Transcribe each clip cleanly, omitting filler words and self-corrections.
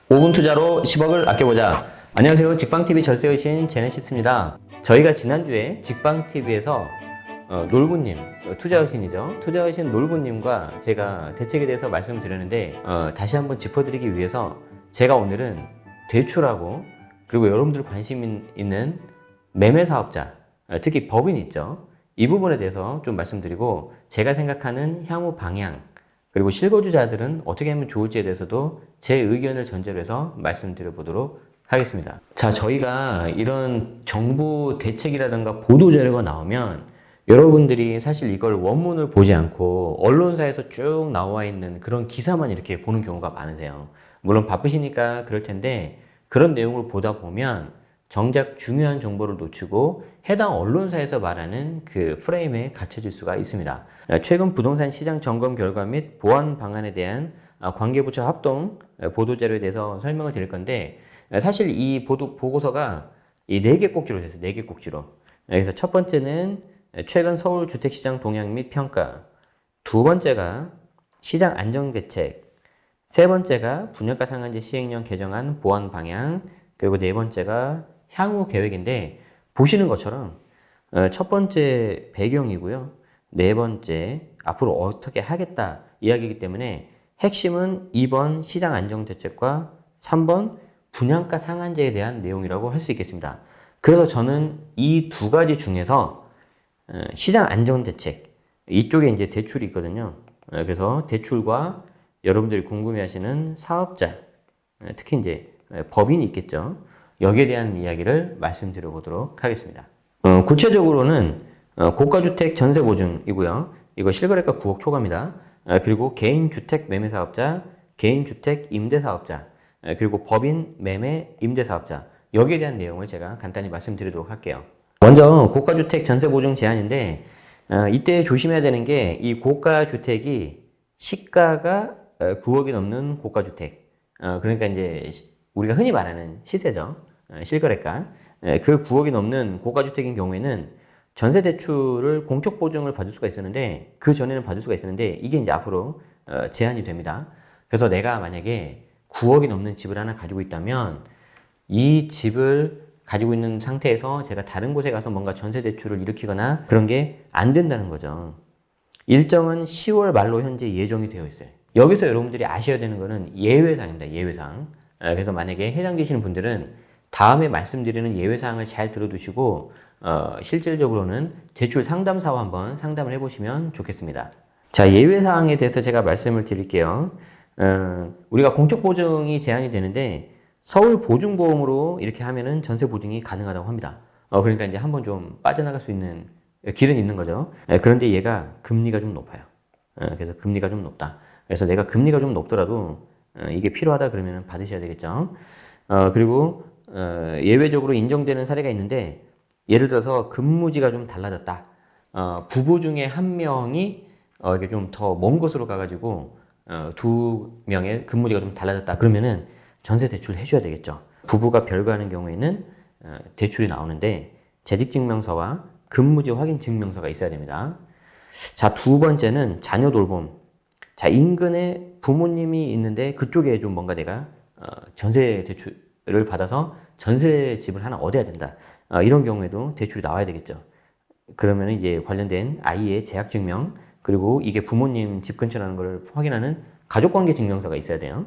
5분 투자로 10억을 아껴보자. 안녕하세요. 직방TV 절세의 신 제네시스입니다. 저희가 지난주에 직방TV에서 놀부님, 투자의 신이죠. 투자의 신 놀부님과 제가 대책에 대해서 말씀을 드렸는데 다시 한번 짚어드리기 위해서 제가 오늘은 대출하고 그리고 여러분들 관심 있는 매매 사업자, 특히 법인 있죠. 이 부분에 대해서 좀 말씀드리고 제가 생각하는 향후 방향 그리고 실거주자들은 어떻게 하면 좋을지에 대해서도 제 의견을 전제로 해서 말씀드려 보도록 하겠습니다. 자, 저희가 이런 정부 대책이라든가 보도자료가 나오면 여러분들이 사실 이걸 원문을 보지 않고 언론사에서 쭉 나와 있는 그런 기사만 이렇게 보는 경우가 많으세요. 물론 바쁘시니까 그럴 텐데 그런 내용을 보다 보면 정작 중요한 정보를 놓치고 해당 언론사에서 말하는 그 프레임에 갇혀질 수가 있습니다. 최근 부동산 시장 점검 결과 및 보완 방안에 대한 관계부처 합동 보도자료에 대해서 설명을 드릴 건데 사실 이 보고서가 이 4개 꼭지로 됐어요. 4개 꼭지로. 그래서 첫 번째는 최근 서울 주택시장 동향 및 평가, 두 번째가 시장 안정대책, 세 번째가 분양가 상한제 시행령 개정안 보완 방향, 그리고 네 번째가 향후 계획인데 보시는 것처럼 첫 번째 배경이고요. 네 번째 앞으로 어떻게 하겠다 이야기이기 때문에 핵심은 2번 시장 안정대책과 3번 분양가 상한제에 대한 내용이라고 할 수 있겠습니다. 그래서 저는 이 두 가지 중에서 시장 안정대책 이쪽에 이제 대출이 있거든요. 그래서 대출과 여러분들이 궁금해하시는 사업자 특히 이제 법인이 있겠죠. 여기에 대한 이야기를 말씀드려 보도록 하겠습니다. 구체적으로는 고가주택 전세보증이고요. 이거 실거래가 9억 초과입니다. 그리고 개인주택 매매사업자, 개인주택 임대사업자, 그리고 법인 매매 임대사업자 여기에 대한 내용을 제가 간단히 말씀드리도록 할게요. 먼저 고가주택 전세보증 제한인데 이때 조심해야 되는 게 이 고가주택이 시가가 9억이 넘는 고가주택 그러니까 이제 우리가 흔히 말하는 시세죠. 실거래가. 그 9억이 넘는 고가주택인 경우에는 전세대출을 공적보증을 받을 수가 있었는데 그 전에는 받을 수가 있었는데 이게 이제 앞으로 제한이 됩니다. 그래서 내가 만약에 9억이 넘는 집을 하나 가지고 있다면 이 집을 가지고 있는 상태에서 제가 다른 곳에 가서 뭔가 전세대출을 일으키거나 그런 게 안 된다는 거죠. 일정은 10월 말로 현재 예정이 되어 있어요. 여기서 여러분들이 아셔야 되는 거는 예외사항입니다. 예외사항. 그래서 만약에 해당되시는 분들은 다음에 말씀드리는 예외사항을 잘 들어두시고 실질적으로는 대출 상담사와 한번 상담을 해보시면 좋겠습니다. 자, 예외사항에 대해서 제가 말씀을 드릴게요. 우리가 공적보증이 제한이 되는데 서울보증보험으로 이렇게 하면은 전세보증이 가능하다고 합니다. 그러니까 이제 한번 좀 빠져나갈 수 있는 길은 있는 거죠. 그런데 얘가 금리가 좀 높아요. 그래서 금리가 좀 높다. 그래서 내가 금리가 좀 높더라도 이게 필요하다 그러면 받으셔야 되겠죠. 그리고 예외적으로 인정되는 사례가 있는데 예를 들어서 근무지가 좀 달라졌다. 부부 중에 한 명이 이게 좀 더 먼 곳으로 가가지고 두 명의 근무지가 좀 달라졌다. 그러면은 전세 대출 해줘야 되겠죠. 부부가 별거하는 경우에는 대출이 나오는데 재직증명서와 근무지 확인 증명서가 있어야 됩니다. 자, 두 번째는 자녀 돌봄. 자, 인근에 부모님이 있는데 그쪽에 좀 뭔가 내가 전세 대출을 받아서 전세 집을 하나 얻어야 된다. 이런 경우에도 대출이 나와야 되겠죠. 그러면 이제 관련된 아이의 재학 증명 그리고 이게 부모님 집 근처라는 걸 확인하는 가족관계 증명서가 있어야 돼요.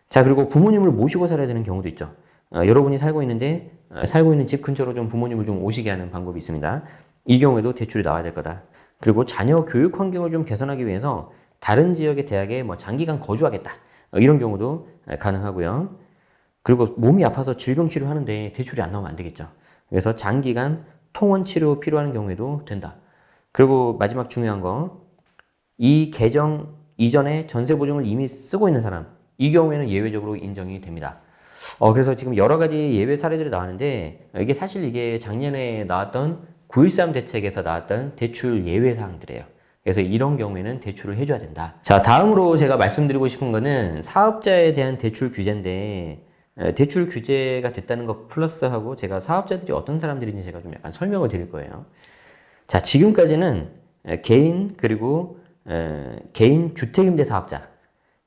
자, 그리고 부모님을 모시고 살아야 되는 경우도 있죠. 여러분이 살고 있는데 살고 있는 집 근처로 좀 부모님을 좀 오시게 하는 방법이 있습니다. 이 경우에도 대출이 나와야 될 거다. 그리고 자녀 교육 환경을 좀 개선하기 위해서 다른 지역의 대학에 뭐 장기간 거주하겠다. 이런 경우도 가능하고요. 그리고 몸이 아파서 질병 치료하는데 대출이 안 나오면 안 되겠죠. 그래서 장기간 통원 치료 필요한 경우에도 된다. 그리고 마지막 중요한 거, 이 계정 이전에 전세 보증을 이미 쓰고 있는 사람, 이 경우에는 예외적으로 인정이 됩니다. 그래서 지금 여러 가지 예외 사례들이 나왔는데 이게 사실 이게 작년에 나왔던 9.13 대책에서 나왔던 대출 예외 사항들이에요. 그래서 이런 경우에는 대출을 해줘야 된다. 자, 다음으로 제가 말씀드리고 싶은 거는 사업자에 대한 대출 규제인데 대출 규제가 됐다는 것 플러스하고 제가 사업자들이 어떤 사람들인지 제가 좀 약간 설명을 드릴 거예요. 자, 지금까지는 개인 그리고 개인 주택임대 사업자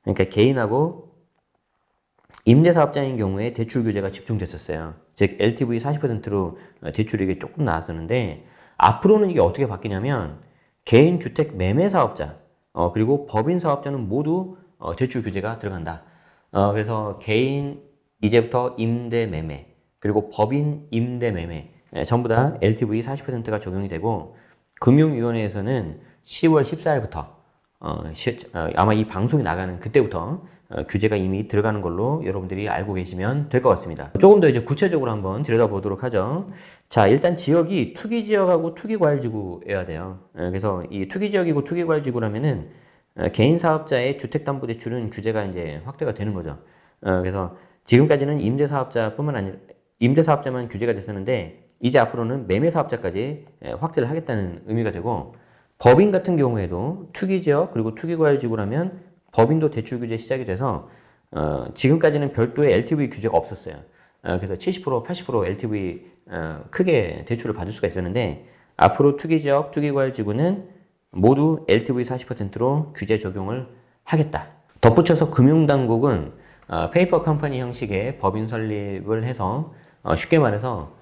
그러니까 개인하고 임대사업자인 경우에 대출 규제가 집중됐었어요. 즉 LTV 40%로 대출이 이게 조금 나왔었는데 앞으로는 이게 어떻게 바뀌냐면 개인 주택 매매 사업자 그리고 법인 사업자는 모두 대출 규제가 들어간다. 그래서 개인 이제부터 임대 매매 그리고 법인 임대 매매 전부 다 LTV 40%가 적용이 되고 금융위원회에서는 10월 14일부터 아마 이 방송이 나가는 그때부터 규제가 이미 들어가는 걸로 여러분들이 알고 계시면 될 것 같습니다. 조금 더 이제 구체적으로 한번 들여다보도록 하죠. 자, 일단 지역이 투기지역하고 투기과열지구여야 돼요. 그래서 이 투기지역이고 투기과열지구라면은 개인 사업자의 주택담보대출은 규제가 이제 확대가 되는 거죠. 그래서 지금까지는 임대사업자뿐만 아니라 임대사업자만 규제가 됐었는데 이제 앞으로는 매매사업자까지 확대를 하겠다는 의미가 되고 법인 같은 경우에도 투기지역 그리고 투기과열지구라면 법인도 대출 규제 시작이 돼서 지금까지는 별도의 LTV 규제가 없었어요. 그래서 70%, 80% LTV 크게 대출을 받을 수가 있었는데 앞으로 투기지역, 투기과열지구는 모두 LTV 40%로 규제 적용을 하겠다. 덧붙여서 금융당국은 페이퍼 컴퍼니 형식의 법인 설립을 해서 쉽게 말해서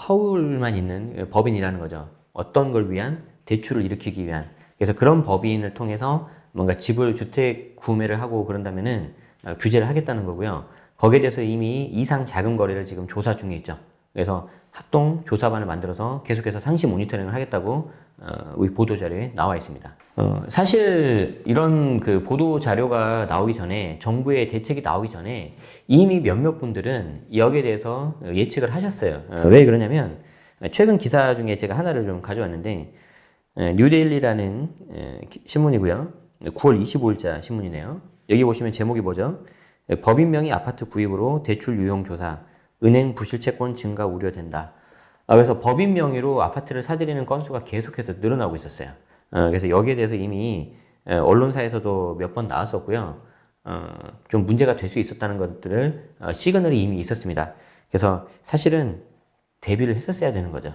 허울만 있는 법인이라는 거죠. 어떤 걸 위한? 대출을 일으키기 위한. 그래서 그런 법인을 통해서 뭔가 집을 주택 구매를 하고 그런다면은 규제를 하겠다는 거고요. 거기에 대해서 이미 이상 자금 거래를 지금 조사 중에 있죠. 그래서 합동 조사반을 만들어서 계속해서 상시 모니터링을 하겠다고 우리 보도 자료에 나와 있습니다. 사실 이런 그 보도 자료가 나오기 전에 정부의 대책이 나오기 전에 이미 몇몇 분들은 여기에 대해서 예측을 하셨어요. 왜 그러냐면 최근 기사 중에 제가 하나를 좀 가져왔는데 뉴데일리라는 신문이고요. 9월 25일자 신문이네요. 여기 보시면 제목이 뭐죠? 법인명의 아파트 구입으로 대출 유용 조사, 은행 부실채권 증가 우려된다. 그래서 법인 명의로 아파트를 사들이는 건수가 계속해서 늘어나고 있었어요. 그래서 여기에 대해서 이미 언론사에서도 몇 번 나왔었고요. 좀 문제가 될 수 있었다는 것들을 시그널이 이미 있었습니다. 그래서 사실은 대비를 했었어야 되는 거죠.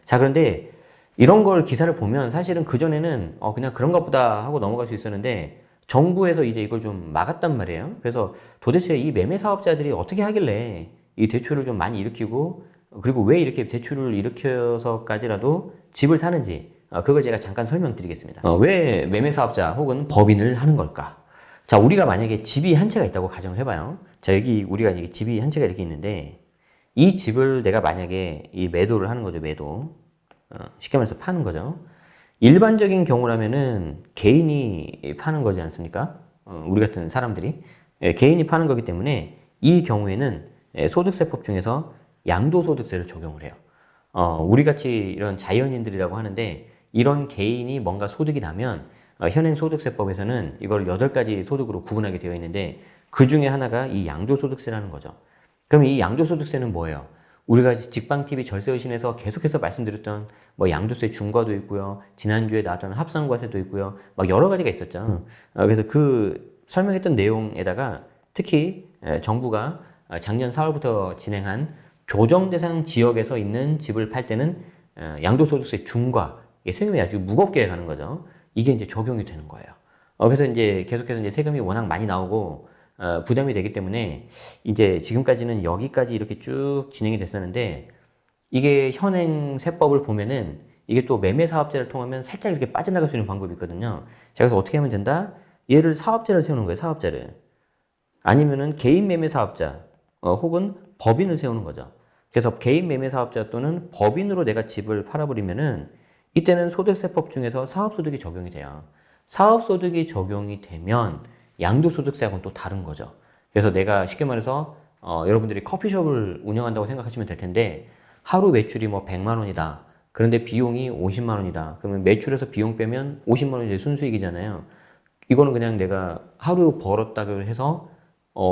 자, 그런데 이런 걸 기사를 보면 사실은 그전에는 그냥 그런가 보다 하고 넘어갈 수 있었는데 정부에서 이제 이걸 좀 막았단 말이에요. 그래서 도대체 이 매매 사업자들이 어떻게 하길래 이 대출을 좀 많이 일으키고 그리고 왜 이렇게 대출을 일으켜서까지라도 집을 사는지 그걸 제가 잠깐 설명드리겠습니다. 왜 매매 사업자 혹은 법인을 하는 걸까? 자, 우리가 만약에 집이 한 채가 있다고 가정을 해봐요. 자, 여기 우리가 이게 집이 한 채가 이렇게 있는데 이 집을 내가 만약에 이 매도를 하는 거죠. 매도. 쉽게 말해서 파는 거죠. 일반적인 경우라면은 개인이 파는 거지 않습니까? 우리 같은 사람들이 개인이 파는 거기 때문에 이 경우에는 소득세법 중에서 양도소득세를 적용을 해요. 우리 같이 이런 자연인들이라고 하는데 이런 개인이 뭔가 소득이 나면 현행 소득세법에서는 이걸 8가지 소득으로 구분하게 되어 있는데 그 중에 하나가 이 양도소득세라는 거죠. 그럼 이 양도소득세는 뭐예요? 우리가 직방TV 절세의신에서 계속해서 말씀드렸던 뭐 양도세 중과도 있고요. 지난주에 나왔던 합산과세도 있고요. 막 여러 가지가 있었죠. 그래서 그 설명했던 내용에다가 특히 정부가 작년 4월부터 진행한 조정대상 지역에서 있는 집을 팔 때는 양도소득세 중과 세금이 아주 무겁게 가는 거죠. 이게 이제 적용이 되는 거예요. 그래서 이제 계속해서 이제 세금이 워낙 많이 나오고 부담이 되기 때문에 이제 지금까지는 여기까지 이렇게 쭉 진행이 됐었는데 이게 현행 세법을 보면은 이게 또 매매 사업자를 통하면 살짝 이렇게 빠져나갈 수 있는 방법이 있거든요. 자, 그래서 어떻게 하면 된다? 얘를 사업자를 세우는 거예요. 사업자를. 아니면은 개인 매매 사업자 혹은 법인을 세우는 거죠. 그래서 개인 매매 사업자 또는 법인으로 내가 집을 팔아버리면은 이때는 소득세법 중에서 사업소득이 적용이 돼요. 사업소득이 적용이 되면 양도소득세하고는 또 다른 거죠. 그래서 내가 쉽게 말해서 여러분들이 커피숍을 운영한다고 생각하시면 될 텐데 하루 매출이 뭐 100만 원이다. 그런데 비용이 50만 원이다. 그러면 매출에서 비용 빼면 50만 원이 이제 순수익이잖아요. 이거는 그냥 내가 하루 벌었다고 해서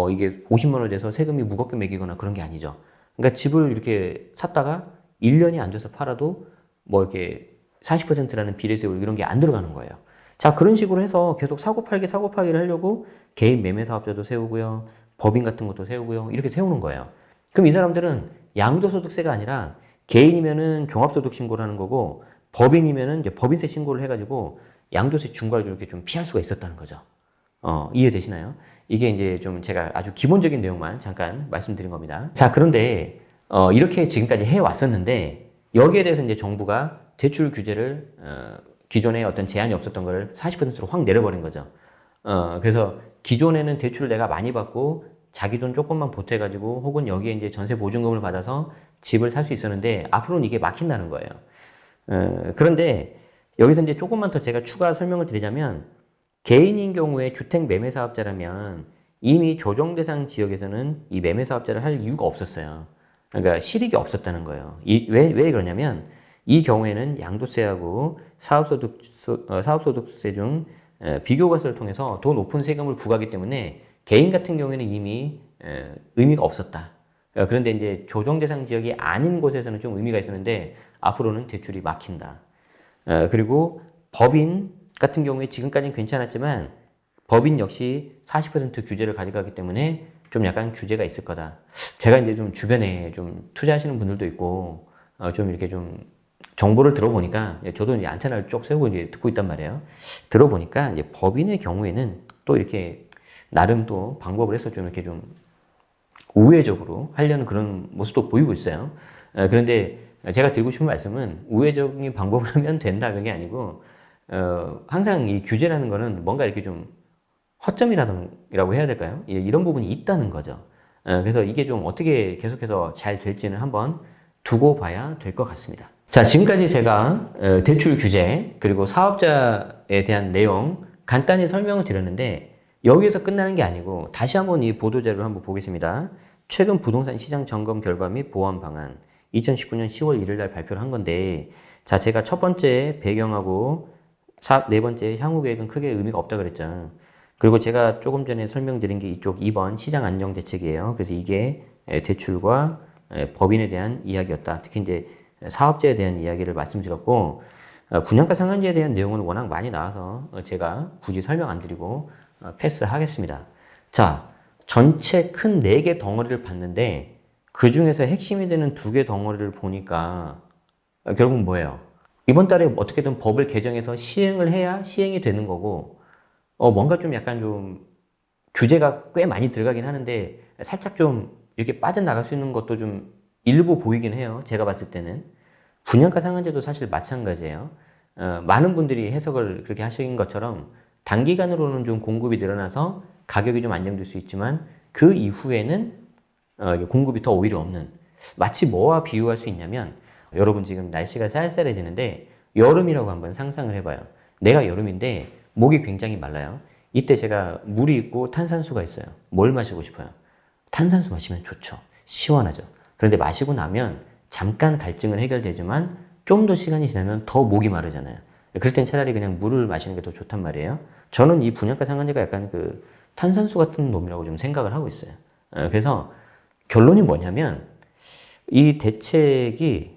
이게 50만 원이 돼서 세금이 무겁게 매기거나 그런 게 아니죠. 그러니까 집을 이렇게 샀다가 1년이 안 돼서 팔아도 뭐 이렇게 40%라는 비례세율 이런 게 안 들어가는 거예요. 자, 그런 식으로 해서 계속 사고팔기를 하려고 개인 매매 사업자도 세우고요. 법인 같은 것도 세우고요. 이렇게 세우는 거예요. 그럼 이 사람들은 양도소득세가 아니라 개인이면은 종합소득 신고를 하는 거고 법인이면은 이제 법인세 신고를 해가지고 양도세 중과를 이렇게 좀 피할 수가 있었다는 거죠. 이해되시나요? 이게 이제 좀 제가 아주 기본적인 내용만 잠깐 말씀드린 겁니다. 자, 그런데 이렇게 지금까지 해왔었는데 여기에 대해서 이제 정부가 대출 규제를 기존에 어떤 제한이 없었던 거를 40%로 확 내려버린 거죠. 그래서 기존에는 대출을 내가 많이 받고 자기 돈 조금만 보태가지고 혹은 여기에 이제 전세 보증금을 받아서 집을 살 수 있었는데 앞으로는 이게 막힌다는 거예요. 그런데 여기서 이제 조금만 더 제가 추가 설명을 드리자면 개인인 경우에 주택 매매 사업자라면 이미 조정 대상 지역에서는 이 매매 사업자를 할 이유가 없었어요. 그러니까 실익이 없었다는 거예요. 왜 그러냐면 이 경우에는 양도세하고 사업소득세 중 비교과세를 통해서 더 높은 세금을 부과하기 때문에 개인 같은 경우에는 이미 의미가 없었다. 그런데 이제 조정 대상 지역이 아닌 곳에서는 좀 의미가 있었는데 앞으로는 대출이 막힌다. 그리고 법인 같은 경우에 지금까지는 괜찮았지만 법인 역시 40% 규제를 가져가기 때문에 좀 약간 규제가 있을 거다. 제가 이제 좀 주변에 좀 투자하시는 분들도 있고 좀 이렇게 좀 정보를 들어보니까 저도 이제 안테나를 쭉 세우고 이제 듣고 있단 말이에요. 들어보니까 이제 법인의 경우에는 또 이렇게 나름 또 방법을 해서 좀 이렇게 좀 우회적으로 하려는 그런 모습도 보이고 있어요. 그런데 제가 드리고 싶은 말씀은 우회적인 방법을 하면 된다 그게 아니고 항상 이 규제라는 거는 뭔가 이렇게 좀 허점이라고 해야 될까요? 이런 부분이 있다는 거죠. 그래서 이게 좀 어떻게 계속해서 잘 될지는 한번 두고 봐야 될 것 같습니다. 자, 지금까지 제가 대출 규제 그리고 사업자에 대한 내용 간단히 설명을 드렸는데 여기에서 끝나는 게 아니고 다시 한번 이 보도자료를 한번 보겠습니다. 최근 부동산 시장 점검 결과 및 보완 방안 2019년 10월 1일 날 발표를 한 건데 자, 제가 첫 번째 배경하고 네 번째 향후 계획은 크게 의미가 없다 그랬죠. 그리고 제가 조금 전에 설명드린 게 이쪽 2번 시장 안정 대책이에요. 그래서 이게 대출과 법인에 대한 이야기였다. 특히 이제 사업자에 대한 이야기를 말씀드렸고 분양가 상한제에 대한 내용은 워낙 많이 나와서 제가 굳이 설명 안 드리고 패스하겠습니다. 자, 전체 큰 4개 덩어리를 봤는데 그 중에서 핵심이 되는 2개 덩어리를 보니까 결국 뭐예요? 이번 달에 어떻게든 법을 개정해서 시행을 해야 시행이 되는 거고 뭔가 좀 약간 좀 규제가 꽤 많이 들어가긴 하는데 살짝 좀 이렇게 빠져나갈 수 있는 것도 좀 일부 보이긴 해요. 제가 봤을 때는. 분양가 상한제도 사실 마찬가지예요. 많은 분들이 해석을 그렇게 하신 것처럼 단기간으로는 좀 공급이 늘어나서 가격이 좀 안정될 수 있지만 그 이후에는 공급이 더 오히려 없는 마치 뭐와 비유할 수 있냐면 여러분 지금 날씨가 쌀쌀해지는데 여름이라고 한번 상상을 해봐요. 내가 여름인데 목이 굉장히 말라요. 이때 제가 물이 있고 탄산수가 있어요. 뭘 마시고 싶어요? 탄산수 마시면 좋죠. 시원하죠. 그런데 마시고 나면 잠깐 갈증은 해결되지만 좀 더 시간이 지나면 더 목이 마르잖아요. 그럴 땐 차라리 그냥 물을 마시는 게 더 좋단 말이에요. 저는 이 분양가 상한제가 약간 그 탄산수 같은 놈이라고 좀 생각을 하고 있어요. 그래서 결론이 뭐냐면 이 대책이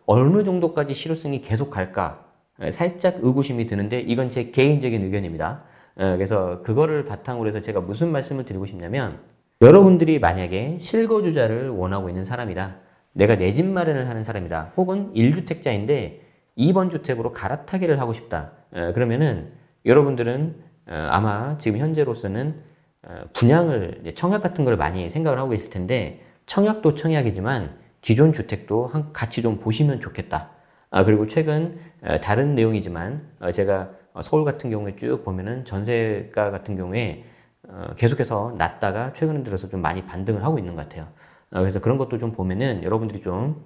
어느 정도까지 실효성이 계속 갈까 살짝 의구심이 드는데 이건 제 개인적인 의견입니다. 그래서 그거를 바탕으로 해서 제가 무슨 말씀을 드리고 싶냐면 여러분들이 만약에 실거주자를 원하고 있는 사람이다. 내가 내 집 마련을 하는 사람이다. 혹은 1주택자인데 2번 주택으로 갈아타기를 하고 싶다. 그러면은 여러분들은 아마 지금 현재로서는 분양을 청약 같은 걸 많이 생각을 하고 계실 텐데 청약도 청약이지만 기존 주택도 같이 좀 보시면 좋겠다. 그리고 최근 다른 내용이지만 제가 서울 같은 경우에 쭉 보면은 전세가 같은 경우에 계속해서 낮다가 최근 들어서 좀 많이 반등을 하고 있는 것 같아요. 그래서 그런 것도 좀 보면은 여러분들이 좀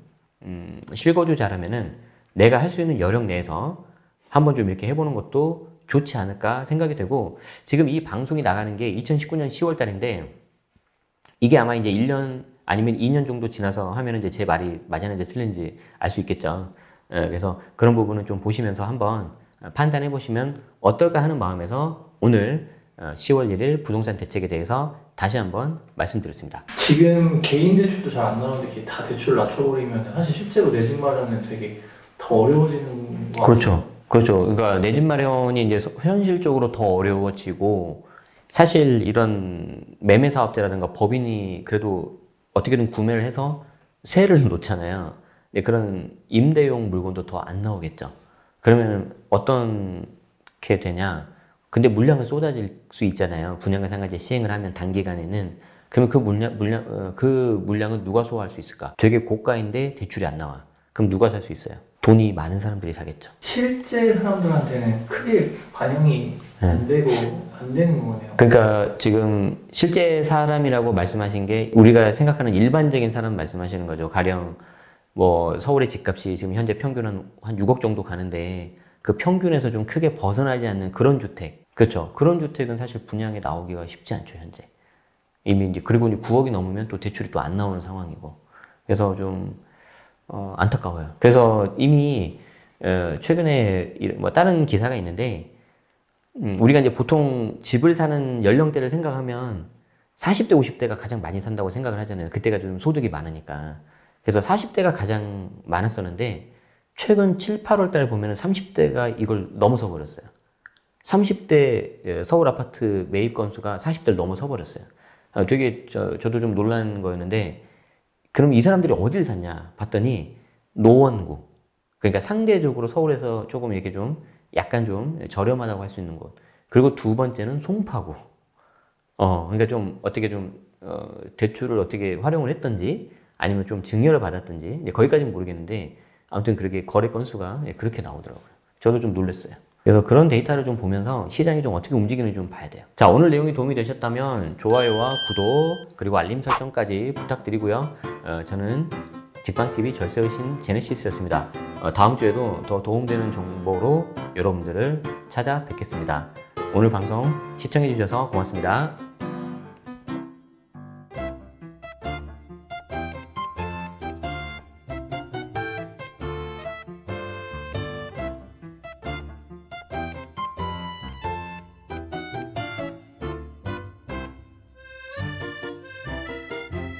실거주 잘하면은 내가 할 수 있는 여력 내에서 한번 좀 이렇게 해보는 것도 좋지 않을까 생각이 되고 지금 이 방송이 나가는 게 2019년 10월 달인데 이게 아마 이제 1년 아니면 2년 정도 지나서 하면은 이제 제 말이 맞았는지 틀린지 알 수 있겠죠. 그래서 그런 부분은 좀 보시면서 한번 판단해 보시면 어떨까 하는 마음에서 오늘 10월 1일 부동산 대책에 대해서 다시 한번 말씀드렸습니다. 지금 개인 대출도 잘 안 나오는데 이게 다 대출 낮춰버리면 사실 실제로 내 집 마련은 되게 더 어려워지는 거 그렇죠. 그렇죠. 그러니까 내 집 마련이 이제 현실적으로 더 어려워지고 사실 이런 매매 사업자라든가 법인이 그래도 어떻게든 구매를 해서 세를 놓잖아요. 근데 그런 임대용 물건도 더 안 나오겠죠. 그러면 어떻게 되냐? 근데 물량은 쏟아질 수 있잖아요. 분양가 상한제 시행을 하면 단기간에는. 그러면 그 물량은 누가 소화할 수 있을까? 되게 고가인데 대출이 안 나와. 그럼 누가 살 수 있어요? 돈이 많은 사람들이 사겠죠. 실제 사람들한테는 크게 반영이 안 되고 안 되는 거네요. 그러니까 지금 실제 사람이라고 말씀하신 게 우리가 생각하는 일반적인 사람 말씀하시는 거죠. 가령 뭐 서울의 집값이 지금 현재 평균 한 6억 정도 가는데 그 평균에서 좀 크게 벗어나지 않는 그런 주택. 그렇죠. 그런 주택은 사실 분양에 나오기가 쉽지 않죠, 현재. 이미 이제 그리고 이제 9억이 넘으면 또 대출이 또 안 나오는 상황이고. 그래서 좀 안타까워요. 그래서 이미 최근에 뭐 다른 기사가 있는데 우리가 이제 보통 집을 사는 연령대를 생각하면 40대, 50대가 가장 많이 산다고 생각을 하잖아요. 그때가 좀 소득이 많으니까. 그래서 40대가 가장 많았었는데 최근 7, 8월 달 보면 30대가 이걸 넘어서 버렸어요. 30대 서울 아파트 매입 건수가 40대를 넘어서 버렸어요. 되게 저도 좀 놀란 거였는데 그럼 이 사람들이 어딜 샀냐 봤더니 노원구. 그러니까 상대적으로 서울에서 조금 이렇게 좀 약간 좀 저렴하다고 할 수 있는 곳. 그리고 두 번째는 송파구. 그러니까 좀 어떻게 좀 대출을 어떻게 활용을 했던지 아니면 좀 증여를 받았던지 이제 거기까지는 모르겠는데 아무튼 그렇게 거래 건수가 그렇게 나오더라고요. 저도 좀 놀랐어요. 그래서 그런 데이터를 좀 보면서 시장이 좀 어떻게 움직이는지 좀 봐야 돼요. 자, 오늘 내용이 도움이 되셨다면 좋아요와 구독 그리고 알림 설정까지 부탁드리고요. 저는 직방TV 절세의 신 제네시스였습니다. 다음 주에도 더 도움되는 정보로 여러분들을 찾아뵙겠습니다. 오늘 방송 시청해 주셔서 고맙습니다.